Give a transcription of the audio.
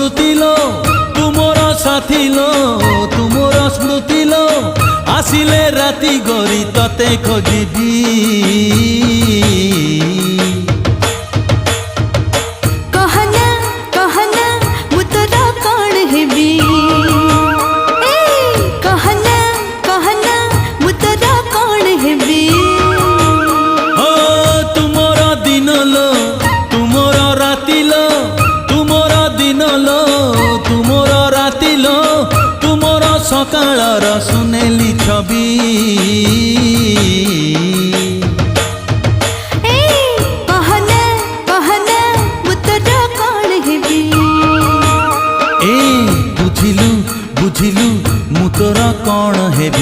स्मृति लो तुमर साथी लो तुमर स्मृति लो आसिले राति गरी तते खोजिबी कहना कहना मु तोरा कौन हेबी कहना कहना मु तोरा कौन हेबी ओ तुमर दिन लो तुमर राति लो तुमर दिन लो तुमर राति लो तुमर सकाळर सुनेली छवि कहना कहना मु तोरा कौन हेबी बुझिलु बुझिलु मु तोरा कौन हेबी।